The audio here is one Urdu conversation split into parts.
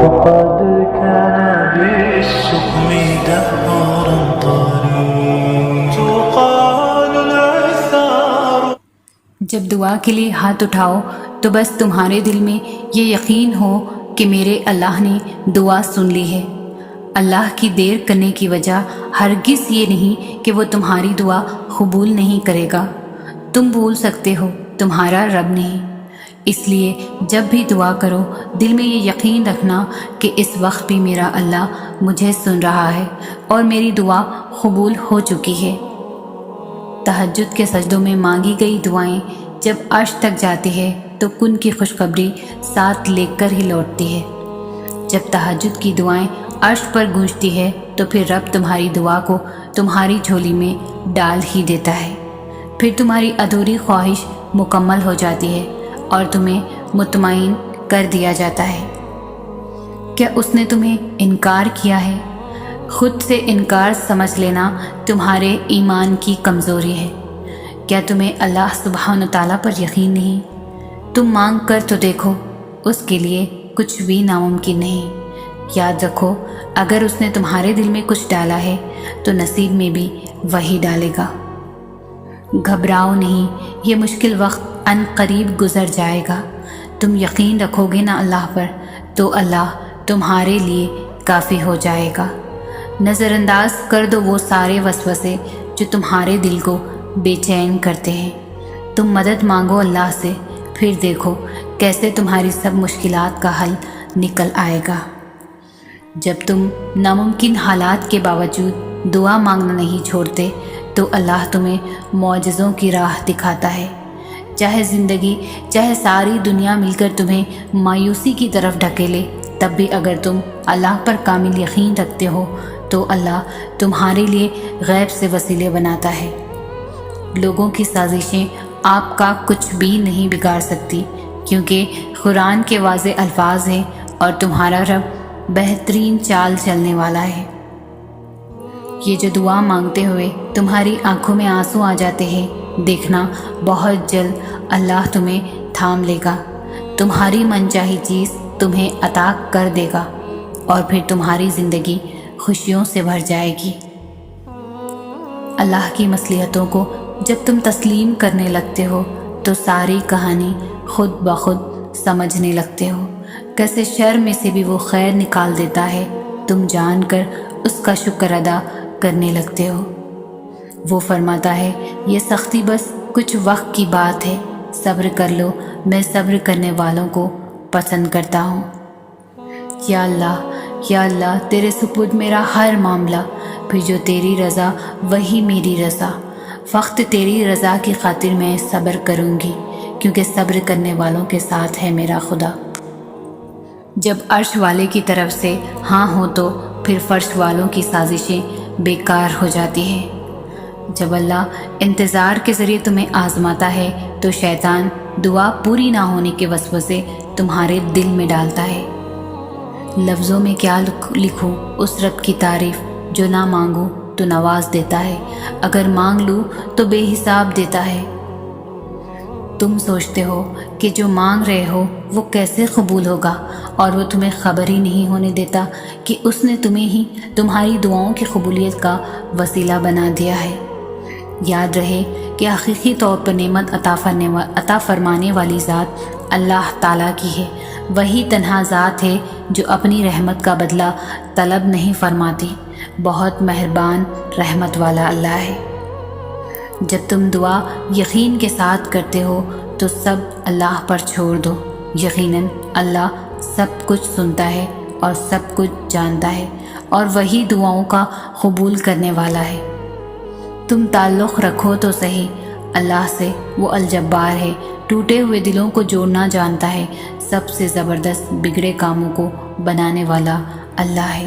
قد كان بالسقم دهرا طريق تقال العثار. جب دعا کے لیے ہاتھ اٹھاؤ تو بس تمہارے دل میں یہ یقین ہو کہ میرے اللہ نے دعا سن لی ہے. اللہ کی دیر کرنے کی وجہ ہرگز یہ نہیں کہ وہ تمہاری دعا قبول نہیں کرے گا. تم بھول سکتے ہو، تمہارا رب نہیں. اس لیے جب بھی دعا کرو دل میں یہ یقین رکھنا کہ اس وقت بھی میرا اللہ مجھے سن رہا ہے اور میری دعا قبول ہو چکی ہے. تہجد کے سجدوں میں مانگی گئی دعائیں جب عرش تک جاتی ہے تو کن کی خوشخبری ساتھ لے کر ہی لوٹتی ہے. جب تہجد کی دعائیں عرش پر گونجتی ہے تو پھر رب تمہاری دعا کو تمہاری جھولی میں ڈال ہی دیتا ہے. پھر تمہاری ادھوری خواہش مکمل ہو جاتی ہے اور تمہیں مطمئن کر دیا جاتا ہے. کیا اس نے تمہیں انکار کیا ہے؟ خود سے انکار سمجھ لینا تمہارے ایمان کی کمزوری ہے. کیا تمہیں اللہ سبحانہ تعالیٰ پر یقین نہیں؟ تم مانگ کر تو دیکھو، اس کے لیے کچھ بھی ناممکن نہیں. یاد رکھو، اگر اس نے تمہارے دل میں کچھ ڈالا ہے تو نصیب میں بھی وہی ڈالے گا. گھبراؤ نہیں، یہ مشکل وقت ان قریب گزر جائے گا. تم یقین رکھو گے نا اللہ پر تو اللہ تمہارے لیے کافی ہو جائے گا. نظر انداز کر دو وہ سارے وسوسے جو تمہارے دل کو بے چین کرتے ہیں. تم مدد مانگو اللہ سے، پھر دیکھو کیسے تمہاری سب مشکلات کا حل نکل آئے گا. جب تم ناممکن حالات کے باوجود دعا مانگنا نہیں چھوڑتے تو اللہ تمہیں معجزوں کی راہ دکھاتا ہے. چاہے زندگی، چاہے ساری دنیا مل کر تمہیں مایوسی کی طرف ڈھکیلے، تب بھی اگر تم اللہ پر کامل یقین رکھتے ہو تو اللہ تمہارے لیے غیب سے وسیلے بناتا ہے. لوگوں کی سازشیں آپ کا کچھ بھی نہیں بگاڑ سکتی، کیونکہ قرآن کے واضح الفاظ ہیں اور تمہارا رب بہترین چال چلنے والا ہے. یہ جو دعا مانگتے ہوئے تمہاری آنکھوں میں آنسو آ جاتے ہیں، دیکھنا بہت جلد اللہ تمہیں تھام لے گا، تمہاری من چاہی چیز تمہیں عطا کر دے گا اور پھر تمہاری زندگی خوشیوں سے بھر جائے گی. اللہ کی مصلحتوں کو جب تم تسلیم کرنے لگتے ہو تو ساری کہانی خود بخود سمجھنے لگتے ہو. کیسے شر میں سے بھی وہ خیر نکال دیتا ہے، تم جان کر اس کا شکر ادا کرنے لگتے ہو. وہ فرماتا ہے یہ سختی بس کچھ وقت کی بات ہے، صبر کر لو، میں صبر کرنے والوں کو پسند کرتا ہوں. یا اللہ تیرے سپرد میرا ہر معاملہ، پھر جو تیری رضا وہی میری رضا. وقت تیری رضا کی خاطر میں صبر کروں گی، کیونکہ صبر کرنے والوں کے ساتھ ہے میرا خدا. جب عرش والے کی طرف سے ہاں ہو تو پھر فرش والوں کی سازشیں بیکار ہو جاتی ہیں. جب اللہ انتظار کے ذریعے تمہیں آزماتا ہے تو شیطان دعا پوری نہ ہونے کے وسوسے تمہارے دل میں ڈالتا ہے. لفظوں میں کیا لکھوں اس رب کی تعریف جو نہ مانگوں تو نواز دیتا ہے، اگر مانگ لوں تو بے حساب دیتا ہے. تم سوچتے ہو کہ جو مانگ رہے ہو وہ کیسے قبول ہوگا، اور وہ تمہیں خبر ہی نہیں ہونے دیتا کہ اس نے تمہیں ہی تمہاری دعاؤں کی قبولیت کا وسیلہ بنا دیا ہے. یاد رہے کہ حقیقی طور پر نعمت عطا فرمانے والی ذات اللہ تعالیٰ کی ہے. وہی تنہا ذات ہے جو اپنی رحمت کا بدلہ طلب نہیں فرماتی. بہت مہربان رحمت والا اللہ ہے. جب تم دعا یقین کے ساتھ کرتے ہو تو سب اللہ پر چھوڑ دو. یقیناً اللہ سب کچھ سنتا ہے اور سب کچھ جانتا ہے، اور وہی دعاؤں کا قبول کرنے والا ہے. تم تعلق رکھو تو صحیح اللہ سے، وہ الجبار ہے، ٹوٹے ہوئے دلوں کو جوڑنا جانتا ہے. سب سے زبردست بگڑے کاموں کو بنانے والا اللہ ہے.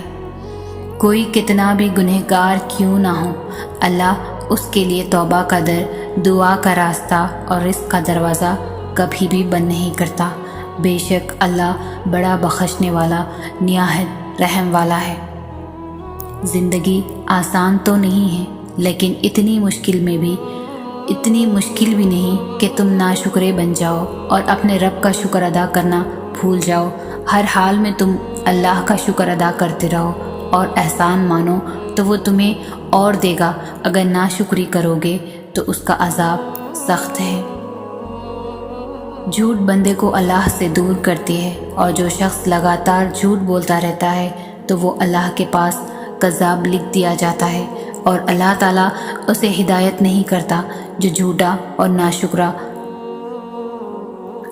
کوئی کتنا بھی گنہگار کیوں نہ ہو، اللہ اس کے لیے توبہ کا در، دعا کا راستہ اور رزق کا دروازہ کبھی بھی بند نہیں کرتا. بے شک اللہ بڑا بخشنے والا، نہایت رحم والا ہے. زندگی آسان تو نہیں ہے، لیکن اتنی مشکل بھی نہیں کہ تم ناشکرے بن جاؤ اور اپنے رب کا شکر ادا کرنا بھول جاؤ. ہر حال میں تم اللہ کا شکر ادا کرتے رہو اور احسان مانو تو وہ تمہیں اور دے گا، اگر ناشکری کرو گے تو اس کا عذاب سخت ہے۔ جھوٹ بندے کو اللہ سے دور کرتی ہے، اور جو شخص لگاتار جھوٹ بولتا رہتا ہے تو وہ اللہ کے پاس کذاب لکھ دیا جاتا ہے، اور اللہ تعالیٰ اسے ہدایت نہیں کرتا جو جھوٹا اور ناشکرا۔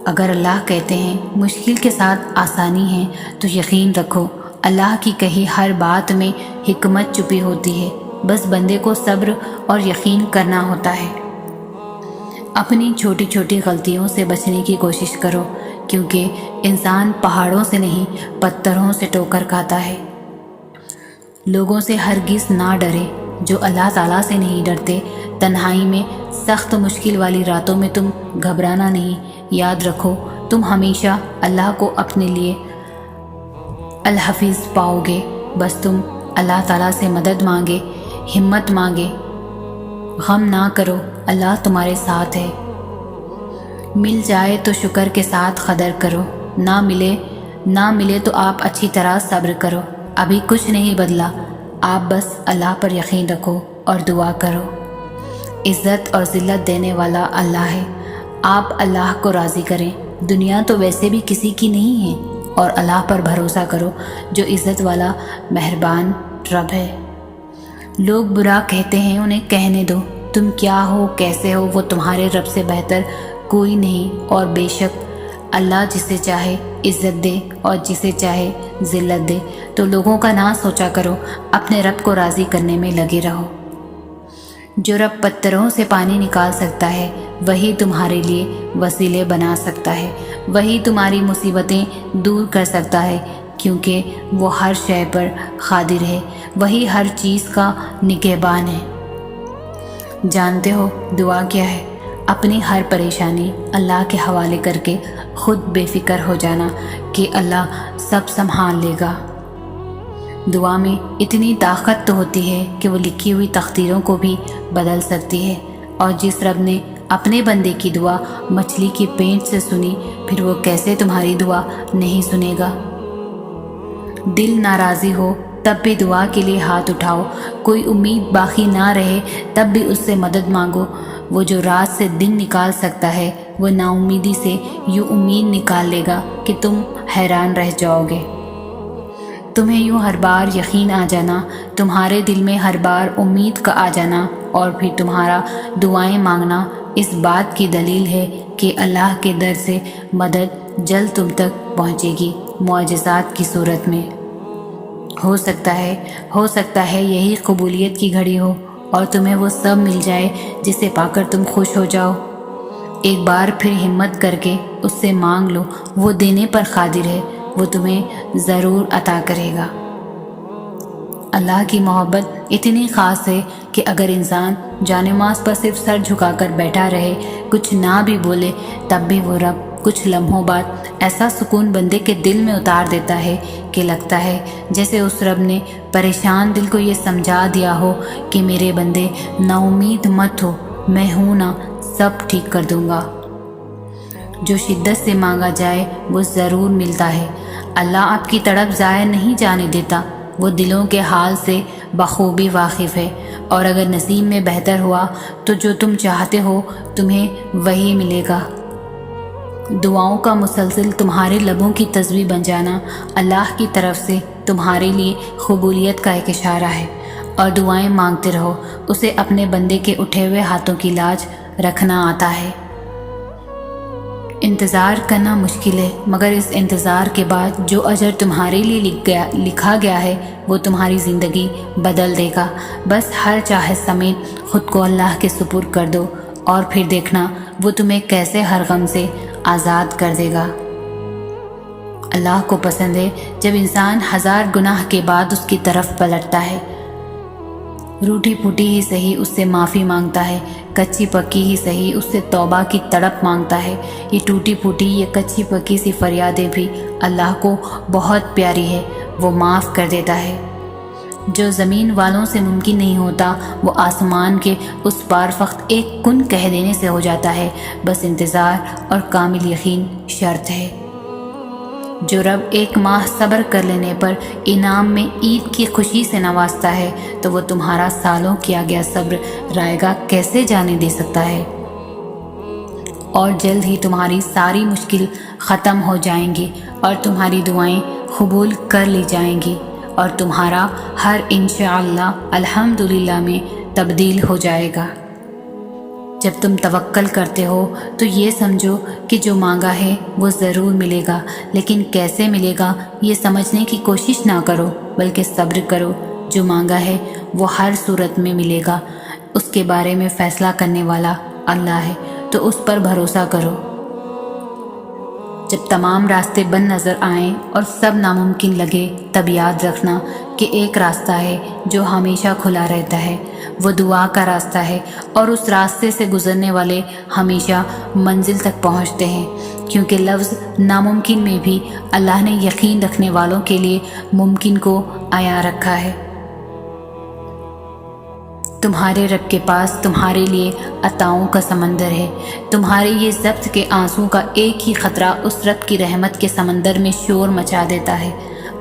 اگر اللہ کہتے ہیں مشکل کے ساتھ آسانی ہے تو یقین رکھو اللہ کی کہی ہر بات میں حکمت چھپی ہوتی ہے، بس بندے کو صبر اور یقین کرنا ہوتا ہے۔ اپنی چھوٹی چھوٹی غلطیوں سے بچنے کی کوشش کرو، کیونکہ انسان پہاڑوں سے نہیں پتھروں سے ٹوکر کھاتا ہے۔ لوگوں سے ہرگز نہ ڈرے جو اللہ تعالیٰ سے نہیں ڈرتے۔ تنہائی میں سخت مشکل والی راتوں میں تم گھبرانا نہیں، یاد رکھو تم ہمیشہ اللہ کو اپنے لیے الحفیظ پاؤ گے۔ بس تم اللہ تعالیٰ سے مدد مانگے، ہمت مانگے، غم نہ کرو، اللہ تمہارے ساتھ ہے۔ مل جائے تو شکر کے ساتھ قدر کرو، نہ ملے تو آپ اچھی طرح صبر کرو۔ ابھی کچھ نہیں بدلا، آپ بس اللہ پر یقین رکھو اور دعا کرو۔ عزت اور ذلت دینے والا اللہ ہے، آپ اللہ کو راضی کریں۔ دنیا تو ویسے بھی کسی کی نہیں ہے، اور اللہ پر بھروسہ کرو جو عزت والا مہربان رب ہے۔ لوگ برا کہتے ہیں، انہیں کہنے دو، تم کیا ہو، کیسے ہو، وہ تمہارے رب سے بہتر کوئی نہیں، اور بے شک اللہ جسے چاہے عزت دے اور جسے چاہے ذلت دے۔ تو لوگوں کا نہ سوچا کرو، اپنے رب کو راضی کرنے میں لگے رہو۔ جو رب پتھروں سے پانی نکال سکتا ہے وہی تمہارے لیے وسیلے بنا سکتا ہے، وہی تمہاری مصیبتیں دور کر سکتا ہے، کیونکہ وہ ہر شے پر قادر ہے، وہی ہر چیز کا نگہبان ہے۔ جانتے ہو دعا کیا ہے؟ اپنی ہر پریشانی اللہ کے حوالے کر کے خود بے فکر ہو جانا کہ اللہ سب سنبھال لے گا۔ دعا میں اتنی طاقت تو ہوتی ہے کہ وہ لکھی ہوئی تقدیروں کو بھی بدل سکتی ہے، اور جس رب نے اپنے بندے کی دعا مچھلی کی پینٹ سے سنی، پھر وہ کیسے تمہاری دعا نہیں سنے گا؟ دل ناراضی ہو تب بھی دعا کے لیے ہاتھ اٹھاؤ، کوئی امید باقی نہ رہے تب بھی اس سے مدد مانگو۔ وہ جو رات سے دن نکال سکتا ہے وہ نا امیدی سے یوں امید نکال لے گا کہ تم حیران رہ جاؤ گے۔ تمہیں یوں ہر بار یقین آ جانا، تمہارے دل میں ہر بار امید کا آ جانا، اور پھر تمہارا دعائیں مانگنا اس بات کی دلیل ہے کہ اللہ کے در سے مدد جلد تم تک پہنچے گی، معجزات کی صورت میں۔ ہو سکتا ہے یہی قبولیت کی گھڑی ہو اور تمہیں وہ سب مل جائے جسے پا کر تم خوش ہو جاؤ۔ ایک بار پھر ہمت کر کے اس سے مانگ لو، وہ دینے پر قادر ہے، وہ تمہیں ضرور عطا کرے گا۔ اللہ کی محبت اتنی خاص ہے کہ اگر انسان جانماز پر صرف سر جھکا کر بیٹھا رہے، کچھ نہ بھی بولے، تب بھی وہ رب کچھ لمحوں بعد ایسا سکون بندے کے دل میں اتار دیتا ہے کہ لگتا ہے جیسے اس رب نے پریشان دل کو یہ سمجھا دیا ہو کہ میرے بندے نا امید مت ہو، میں ہوں نا، سب ٹھیک کر دوں گا۔ جو شدت سے مانگا جائے وہ ضرور ملتا ہے۔ اللہ آپ کی تڑپ ضائع نہیں جانے دیتا، وہ دلوں کے حال سے بخوبی واقف ہے، اور اگر نصیب میں بہتر ہوا تو جو تم چاہتے ہو تمہیں وہی ملے گا۔ دعاؤں کا مسلسل تمہارے لبوں کی تسبیح بن جانا اللہ کی طرف سے تمہارے لیے قبولیت کا ایک اشارہ ہے، اور دعائیں مانگتے رہو، اسے اپنے بندے کے اٹھے ہوئے ہاتھوں کی لاج رکھنا آتا ہے۔ انتظار کرنا مشکل ہے، مگر اس انتظار کے بعد جو اجر تمہارے لیے لکھا گیا ہے وہ تمہاری زندگی بدل دے گا۔ بس ہر چاہت سمیت خود کو اللہ کے سپرد کر دو، اور پھر دیکھنا وہ تمہیں کیسے ہر غم سے آزاد کر دے گا۔ اللہ کو پسند ہے جب انسان ہزار گناہ کے بعد اس کی طرف پلٹتا ہے، روٹھی پھوٹی ہی صحیح اس سے معافی مانگتا ہے، کچی پکی ہی صحیح اس سے توبہ کی تڑپ مانگتا ہے۔ یہ ٹوٹی پھوٹی، یہ کچی پکی سی فریادیں بھی اللہ کو بہت پیاری ہے، وہ معاف کر دیتا ہے۔ جو زمین والوں سے ممکن نہیں ہوتا وہ آسمان کے اس پار فقط ایک کن کہہ دینے سے ہو جاتا ہے، بس انتظار اور کامل یقین شرط ہے۔ جو رب 1 ماہ صبر کر لینے پر انعام میں عید کی خوشی سے نوازتا ہے تو وہ تمہارا سالوں کیا گیا صبر رائے گا کیسے جانے دے سکتا ہے؟ اور جلد ہی تمہاری ساری مشکل ختم ہو جائیں گی اور تمہاری دعائیں قبول کر لی جائیں گی اور تمہارا ہر انشاءاللہ الحمدللہ میں تبدیل ہو جائے گا۔ جب تم توکل کرتے ہو تو یہ سمجھو کہ جو مانگا ہے وہ ضرور ملے گا، لیکن کیسے ملے گا یہ سمجھنے کی کوشش نہ کرو، بلکہ صبر کرو۔ جو مانگا ہے وہ ہر صورت میں ملے گا، اس کے بارے میں فیصلہ کرنے والا اللہ ہے، تو اس پر بھروسہ کرو۔ جب تمام راستے بند نظر آئیں اور سب ناممکن لگے تب یاد رکھنا کہ ایک راستہ ہے جو ہمیشہ کھلا رہتا ہے، وہ دعا کا راستہ ہے، اور اس راستے سے گزرنے والے ہمیشہ منزل تک پہنچتے ہیں، کیونکہ لفظ ناممکن میں بھی اللہ نے یقین رکھنے والوں کے لیے ممکن کو عیاں رکھا ہے۔ تمہارے رب کے پاس تمہارے لیے عطاؤں کا سمندر ہے۔ تمہارے یہ ضبط کے آنسوں کا ایک ہی خطرہ اس رب کی رحمت کے سمندر میں شور مچا دیتا ہے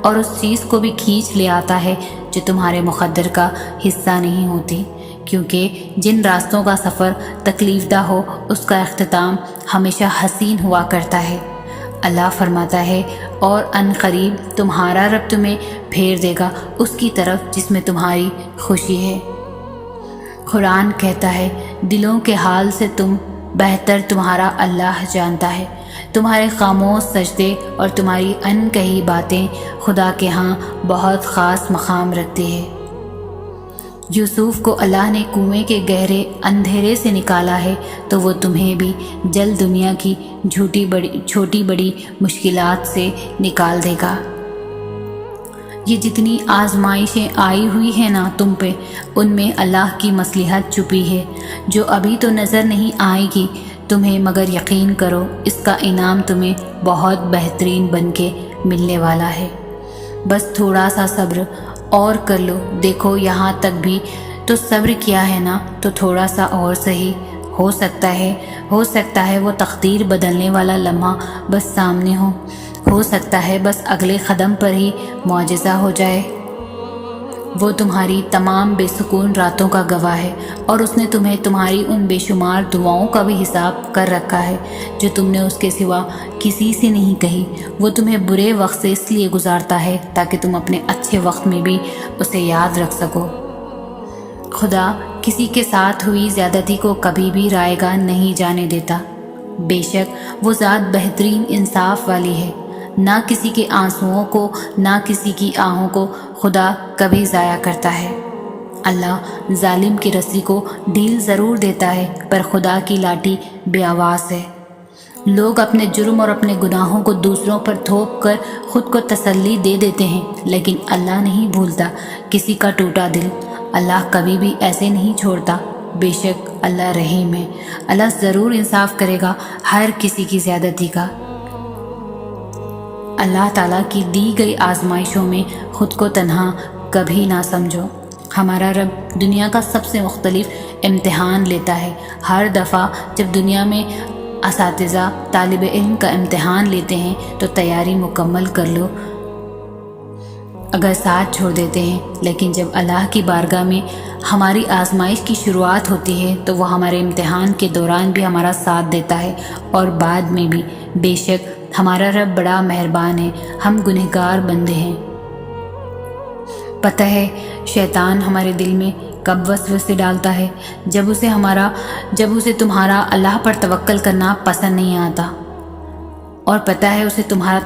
اور اس چیز کو بھی کھینچ لے آتا ہے جو تمہارے مقدر کا حصہ نہیں ہوتی، کیونکہ جن راستوں کا سفر تکلیف دہ ہو اس کا اختتام ہمیشہ حسین ہوا کرتا ہے۔ اللہ فرماتا ہے، اور ان قریب تمہارا رب تمہیں پھیر دے گا اس کی طرف جس میں تمہاری خوشی ہے۔ قرآن کہتا ہے، دلوں کے حال سے تم بہتر تمہارا اللہ جانتا ہے۔ تمہارے خاموش سجدے اور تمہاری ان کہی باتیں خدا کے ہاں بہت خاص مقام رکھتی ہے۔ یوسف کو اللہ نے کنویں کے گہرے اندھیرے سے نکالا ہے تو وہ تمہیں بھی جلد دنیا کی چھوٹی بڑی مشکلات سے نکال دے گا۔ یہ جتنی آزمائشیں آئی ہوئی ہیں نا تم پہ، ان میں اللہ کی مصلحت چھپی ہے جو ابھی تو نظر نہیں آئے گی تمہیں، مگر یقین کرو اس کا انعام تمہیں بہت بہترین بن کے ملنے والا ہے۔ بس تھوڑا سا صبر اور کر لو۔ دیکھو یہاں تک بھی تو صبر کیا ہے نا، تو تھوڑا سا اور صحیح ہو سکتا ہے وہ تقدیر بدلنے والا لمحہ بس سامنے ہو سکتا ہے بس اگلے قدم پر ہی معجزہ ہو جائے۔ وہ تمہاری تمام بے سکون راتوں کا گواہ ہے، اور اس نے تمہیں تمہاری ان بے شمار دعاؤں کا بھی حساب کر رکھا ہے جو تم نے اس کے سوا کسی سے نہیں کہی۔ وہ تمہیں برے وقت سے اس لیے گزارتا ہے تاکہ تم اپنے اچھے وقت میں بھی اسے یاد رکھ سکو۔ خدا کسی کے ساتھ ہوئی زیادتی کو کبھی بھی رائے گاہ نہیں جانے دیتا۔ بے شک وہ ذات بہترین انصاف والی ہے۔ نہ کسی کے آنسوؤں کو نہ کسی کی آہوں کو خدا کبھی ضائع کرتا ہے۔ اللہ ظالم کی رسی کو ڈھیل ضرور دیتا ہے، پر خدا کی لاٹھی بے آواز ہے۔ لوگ اپنے جرم اور اپنے گناہوں کو دوسروں پر تھوپ کر خود کو تسلی دے دیتے ہیں، لیکن اللہ نہیں بھولتا کسی کا ٹوٹا دل۔ اللہ کبھی بھی ایسے نہیں چھوڑتا۔ بے شک اللہ رحیم ہے، اللہ ضرور انصاف کرے گا ہر کسی کی زیادتی کا۔ اللہ تعالیٰ کی دی گئی آزمائشوں میں خود کو تنہا کبھی نہ سمجھو۔ ہمارا رب دنیا کا سب سے مختلف امتحان لیتا ہے۔ ہر دفعہ جب دنیا میں اساتذہ طالب علم کا امتحان لیتے ہیں تو تیاری مکمل کر لو، اگر ساتھ چھوڑ دیتے ہیں، لیکن جب اللہ کی بارگاہ میں ہماری آزمائش کی شروعات ہوتی ہے تو وہ ہمارے امتحان کے دوران بھی ہمارا ساتھ دیتا ہے اور بعد میں بھی۔ بے شک ہمارا رب بڑا مہربان ہے، ہم گنہگار بندے ہیں۔ پتہ ہے شیطان ہمارے دل میں کب وسوسے ڈالتا ہے؟ جب اسے تمہارا اللہ پر توکل کرنا پسند نہیں آتا۔ اور پتہ ہے اسے تمہارا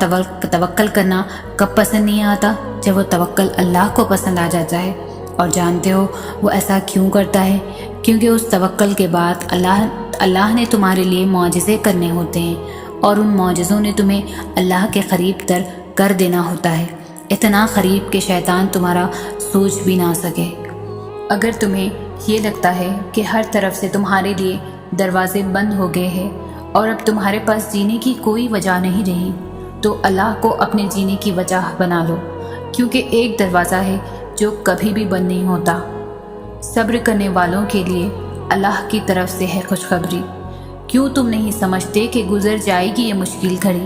توکل کرنا کب پسند نہیں آتا؟ جب وہ توکل اللہ کو پسند آ جاتا ہے۔ اور جانتے ہو وہ ایسا کیوں کرتا ہے؟ کیونکہ اس توکل کے بعد اللہ نے تمہارے لیے معجزے کرنے ہوتے ہیں، اور ان معجزوں نے تمہیں اللہ کے قریب تر کر دینا ہوتا ہے، اتنا قریب کہ شیطان تمہارا سوچ بھی نہ سکے۔ اگر تمہیں یہ لگتا ہے کہ ہر طرف سے تمہارے لیے دروازے بند ہو گئے ہیں اور اب تمہارے پاس جینے کی کوئی وجہ نہیں رہی، تو اللہ کو اپنے جینے کی وجہ بنا لو، کیونکہ ایک دروازہ ہے جو کبھی بھی بند نہیں ہوتا۔ صبر کرنے والوں کے لیے اللہ کی طرف سے ہے خوشخبری۔ کیوں تم نہیں سمجھتے کہ گزر جائے گی یہ مشکل گھڑی؟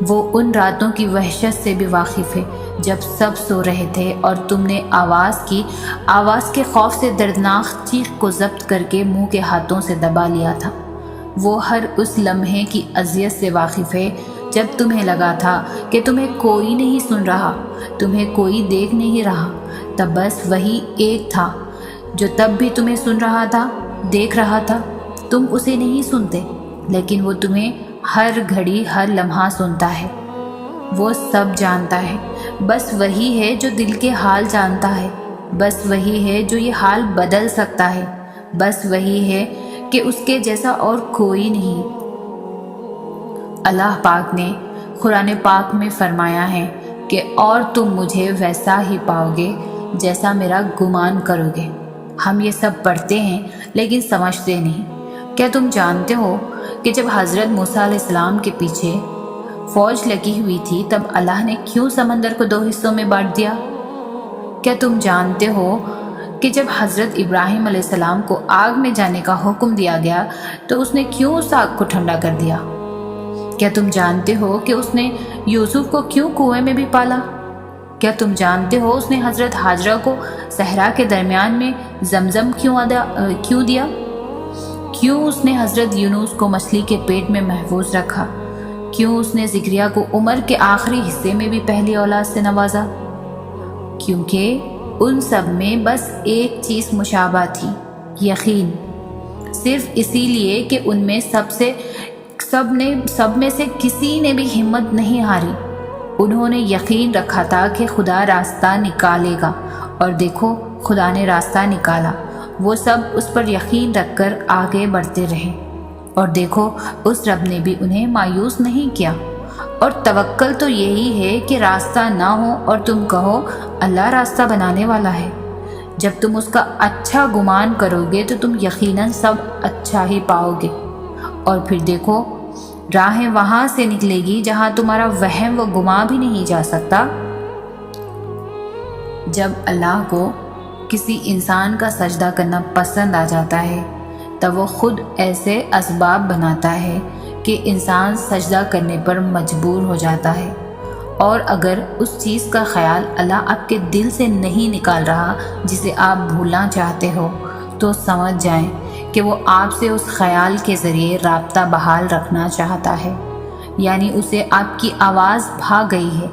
وہ ان راتوں کی وحشت سے بھی واقف ہے جب سب سو رہے تھے اور تم نے آواز کے خوف سے دردناک چیخ کو ضبط کر کے منہ کے ہاتھوں سے دبا لیا تھا۔ وہ ہر اس لمحے کی اذیت سے واقف ہے جب تمہیں لگا تھا کہ تمہیں کوئی نہیں سن رہا، تمہیں کوئی دیکھ نہیں رہا، تب بس وہی ایک تھا جو تب بھی تمہیں سن رہا تھا، دیکھ رہا تھا۔ تم اسے نہیں سنتے، لیکن وہ تمہیں ہر گھڑی ہر لمحہ سنتا ہے۔ وہ سب جانتا ہے، بس وہی ہے جو دل کے حال جانتا ہے، بس وہی ہے جو یہ حال بدل سکتا ہے، بس وہی ہے کہ اس کے جیسا اور کوئی نہیں۔ اللہ پاک نے قرآن پاک میں فرمایا ہے کہ اور تم مجھے ویسا ہی پاؤ گے جیسا میرا گمان کرو گے۔ ہم یہ سب پڑھتے ہیں لیکن سمجھتے نہیں۔ کیا تم جانتے ہو کہ جب حضرت موسیٰ علیہ السلام کے پیچھے فوج لگی ہوئی تھی تب اللہ نے کیوں سمندر کو 2 حصوں میں بانٹ دیا؟ کیا تم جانتے ہو کہ جب حضرت ابراہیم علیہ السلام کو آگ میں جانے کا حکم دیا گیا تو اس نے کیوں اس آگ کو ٹھنڈا کر دیا؟ کیا تم جانتے ہو کہ اس نے یوسف کو کیوں کنویں میں بھی پالا؟ کیا تم جانتے ہو اس نے حضرت ہاجرہ کو صحرا کے درمیان میں زمزم کیوں دیا؟ کیوں اس نے حضرت یونس کو مچھلی کے پیٹ میں محفوظ رکھا؟ کیوں اس نے زکریا کو عمر کے آخری حصے میں بھی پہلی اولاد سے نوازا؟ کیونکہ ان سب میں بس ایک چیز مشابہ تھی، یقین۔ صرف اسی لیے کہ ان میں سب میں سے کسی نے بھی ہمت نہیں ہاری۔ انہوں نے یقین رکھا تھا کہ خدا راستہ نکالے گا، اور دیکھو خدا نے راستہ نکالا۔ وہ سب اس پر یقین رکھ کر آگے بڑھتے رہے، اور دیکھو اس رب نے بھی انہیں مایوس نہیں کیا۔ اور توکل تو یہی ہے کہ راستہ نہ ہو اور تم کہو اللہ راستہ بنانے والا ہے۔ جب تم اس کا اچھا گمان کرو گے تو تم یقیناً سب اچھا ہی پاؤ گے، اور پھر دیکھو راہیں وہاں سے نکلے گی جہاں تمہارا وہم و گمان بھی نہیں جا سکتا۔ جب اللہ کو کسی انسان کا سجدہ کرنا پسند آ جاتا ہے تب وہ خود ایسے اسباب بناتا ہے کہ انسان سجدہ کرنے پر مجبور ہو جاتا ہے، اور اگر اس چیز کا خیال اللہ آپ کے دل سے نہیں نکال رہا جسے آپ بھولنا چاہتے ہو تو سمجھ جائیں کہ وہ آپ سے اس خیال کے ذریعے رابطہ بحال رکھنا چاہتا ہے، یعنی اسے آپ کی آواز بھا گئی ہے،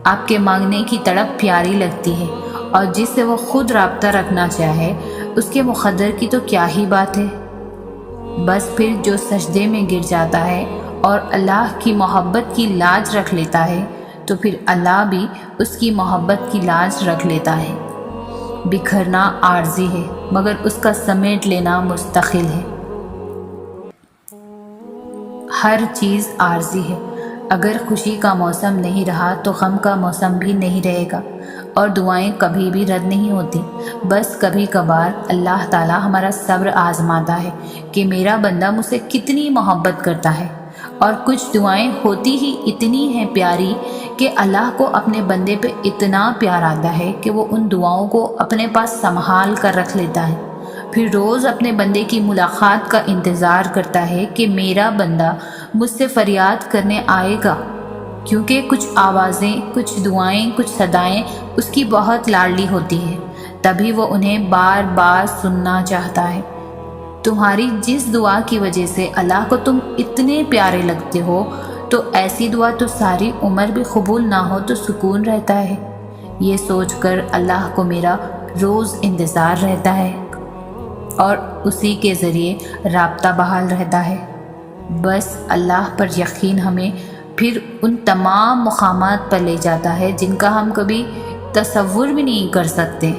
آپ کے مانگنے کی تڑپ پیاری لگتی ہے، اور جس سے وہ خود رابطہ رکھنا چاہے اس کے مقدر کی تو کیا ہی بات ہے۔ بس پھر جو سجدے میں گر جاتا ہے اور اللہ کی محبت کی لاج رکھ لیتا ہے تو پھر اللہ بھی اس کی محبت کی لاج رکھ لیتا ہے۔ بکھرنا عارضی ہے مگر اس کا سمیٹ لینا مستقل ہے۔ ہر چیز عارضی ہے، اگر خوشی کا موسم نہیں رہا تو غم کا موسم بھی نہیں رہے گا، اور دعائیں کبھی بھی رد نہیں ہوتی۔ بس کبھی کبھار اللہ تعالیٰ ہمارا صبر آزماتا ہے کہ میرا بندہ مجھ سے کتنی محبت کرتا ہے، اور کچھ دعائیں ہوتی ہی اتنی ہیں پیاری کہ اللہ کو اپنے بندے پہ اتنا پیار آتا ہے کہ وہ ان دعاؤں کو اپنے پاس سنبھال کر رکھ لیتا ہے، پھر روز اپنے بندے کی ملاقات کا انتظار کرتا ہے کہ میرا بندہ مجھ سے فریاد کرنے آئے گا، کیونکہ کچھ آوازیں، کچھ دعائیں، کچھ صدائیں اس کی بہت لاڈلی ہوتی ہیں، تبھی وہ انہیں بار بار سننا چاہتا ہے۔ تمہاری جس دعا کی وجہ سے اللہ کو تم اتنے پیارے لگتے ہو تو ایسی دعا تو ساری عمر بھی قبول نہ ہو تو سکون رہتا ہے۔ یہ سوچ کر اللہ کو میرا روز انتظار رہتا ہے اور اسی کے ذریعے رابطہ بحال رہتا ہے۔ بس اللہ پر یقین ہمیں پھر ان تمام مقامات پر لے جاتا ہے جن کا ہم کبھی تصور بھی نہیں کر سکتے۔